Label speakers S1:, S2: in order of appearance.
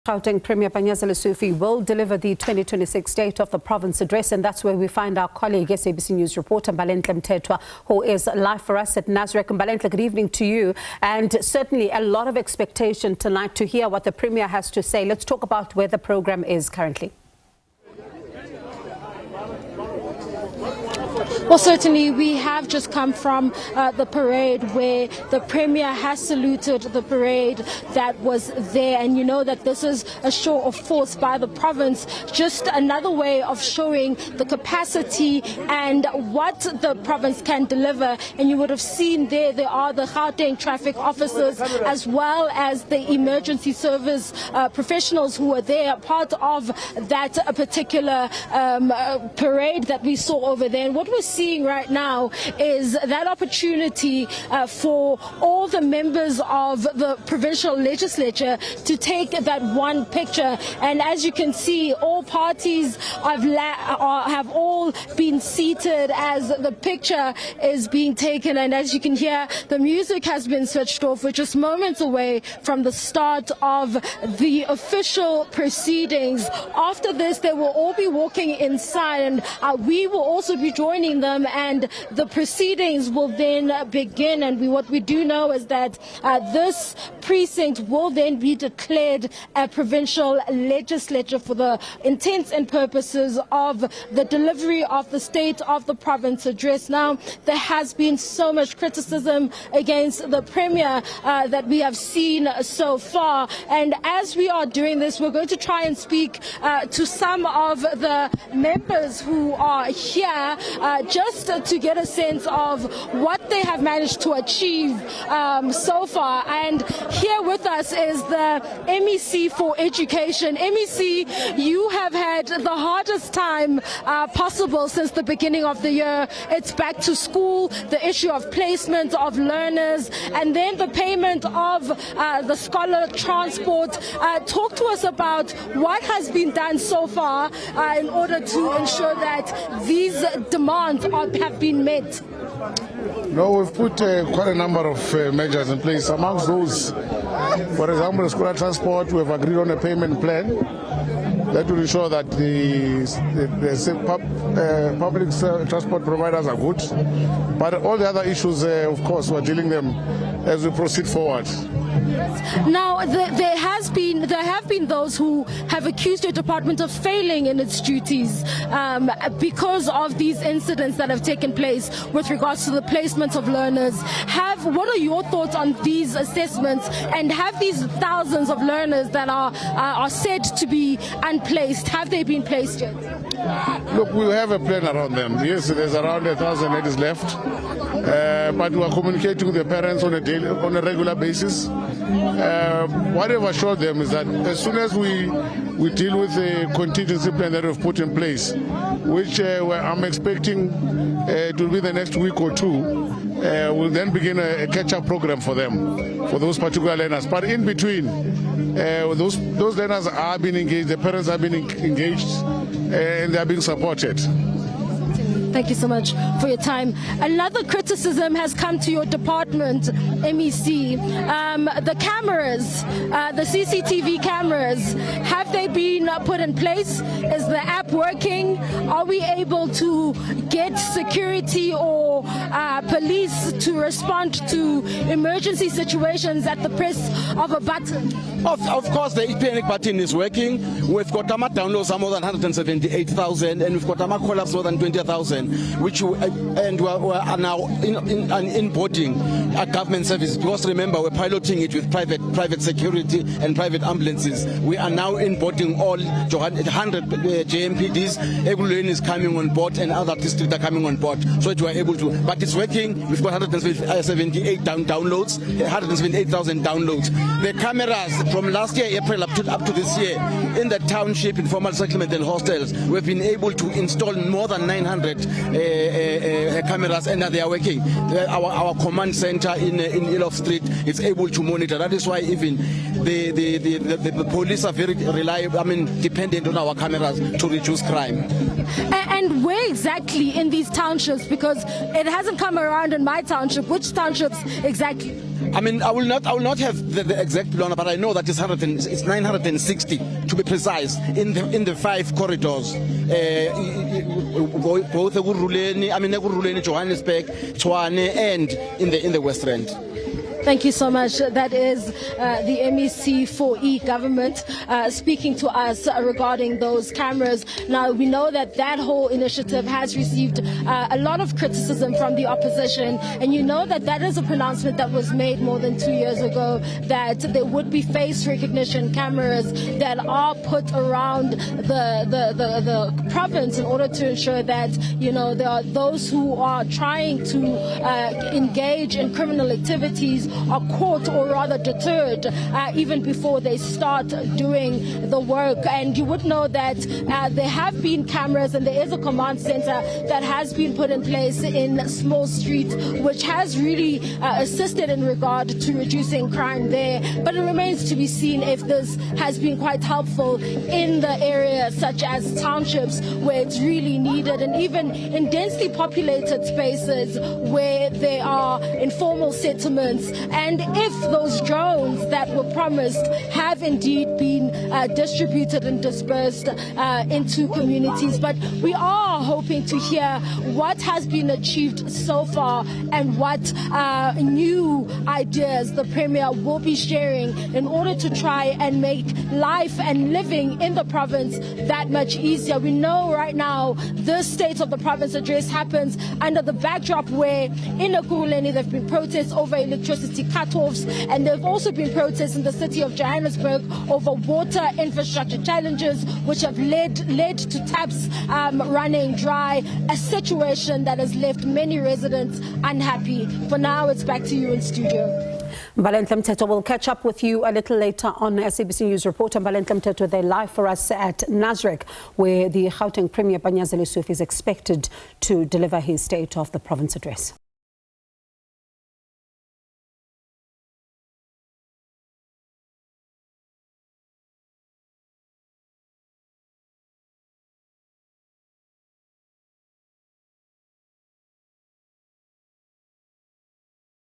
S1: Gauteng Premier Panyaza Lesufi will deliver the 2026 State of the Province address, and that's where we find our colleague, SABC News reporter Mbalenhle Mthethwa, who is live for us at Nasrec. Mbalenhle, good evening to you, and certainly a lot of expectation tonight to hear what the Premier has to say. Let's talk about where the program is currently.
S2: Well, certainly we have just come from the parade where the Premier has saluted the parade that was there. And you know that this is a show of force by the province, just another way of showing the capacity and what the province can deliver. And you would have seen there are the Gauteng traffic officers as well as the emergency service professionals who were there, part of that particular parade that we saw over there. And what we're seeing right now is that opportunity for all the members of the provincial legislature to take that one picture. And as you can see, all parties have all been seated as the picture is being taken. And as you can hear, the music has been switched off. We're just moments away from the start of the official proceedings. After this, they will all be walking inside, and we will also be joining them, and the proceedings will then begin. And what we do know is that this precinct will then be declared a provincial legislature for the intents and purposes of the delivery of the State of the Province address. Now, there has been so much criticism against the Premier that we have seen so far, and as we are doing this, we're going to try and speak to some of the members who are here just to get a sense of what they have managed to achieve so far. And here with us is the MEC for Education. MEC, you have had the hardest time possible since the beginning of the year. It's back to school, the issue of placement of learners, and then the payment of the scholar transport. Talk to us about what has been done so far in order to ensure that these demands have been met.
S3: No, we've put quite a number of measures in place. Amongst those, for example, the scholar transport, we have agreed on a payment plan that will ensure that the public transport providers are good. But all the other issues, of course, we're dealing them as we proceed forward.
S2: Now, there have been those who have accused your department of failing in its duties because of these incidents that have taken place with regards to the placement of learners. What are your thoughts on these assessments, and have these thousands of learners that are said to be unplaced, have they been placed yet?
S3: Look, we have a plan around them. Yes, there's around 1,000 ladies left, but we are communicating with the parents on a regular basis. What I've assured them is that as soon as we deal with the contingency plan that we've put in place, which I'm expecting to be the next week or two, we'll then begin a catch-up program for them, for those particular learners. But in between, those learners are being engaged, the parents are being engaged, and they are being supported.
S2: Thank you so much for your time. Another criticism has come to your department, MEC. The cameras, the CCTV cameras, have they been put in place? Is the app working? Are we able to get security or police to respond to emergency situations at the press of a button?
S4: Of course, the panic button is working. We've got AMA downloads are more than 178,000, and we've got AMA call-ups more than 20,000. Which we are now importing a government service, because remember, we're piloting it with private security and private ambulances. We are now importing all 100 JMPDs. Everyone is coming on board, and other districts are coming on board, so that we are able to. But it's working. We've got 178 downloads, 178,000 downloads. The cameras from last year, April, up to this year, in the township, informal settlement and hostels, we've been able to install more than 900 cameras, and they are working. Our command center in Elof Street is able to monitor. That is why even the police are very reliable, dependent on our cameras to reduce crime.
S2: And where exactly in these townships? Because it hasn't come around in my township. Which townships exactly?
S4: I mean, I will not have the exact number, but I know that it's 960 to be precise in the 5 corridors. Both Ekurhuleni, Johannesburg, Tshwane, and in the West Rand.
S2: Thank you so much. That is the MEC for E-Government speaking to us regarding those cameras. Now, we know that that whole initiative has received a lot of criticism from the opposition, and you know that that is a pronouncement that was made more than 2 years ago, that there would be face recognition cameras that are put around the province in order to ensure that, you know, there are those who are trying to engage in criminal activities are caught or rather deterred even before they start doing the work. And you would know that there have been cameras and there is a command center that has been put in place in Small Street, which has really assisted in regard to reducing crime there. But it remains to be seen if this has been quite helpful in the areas such as townships where it's really needed, and even in densely populated spaces where there are informal settlements. And if those drones that were promised have indeed been distributed and dispersed into communities. But we are hoping to hear what has been achieved so far and what new ideas the Premier will be sharing in order to try and make life and living in the province that much easier. We know right now the State of the Province address happens under the backdrop where in Ekurhuleni there have been protests over electricity cut-offs, and there have also been protests in the city of Johannesburg over water infrastructure challenges, which have led to taps running dry, a situation that has left many residents unhappy. For now, it's back to you in studio.
S1: Mbalenhle Mthethwa will catch up with you a little later on SABC News reporter. Mbalenhle Mthethwa, they're live for us at Nasrec, where the Gauteng Premier Panyaza Lesufi is expected to deliver his State of the Province address.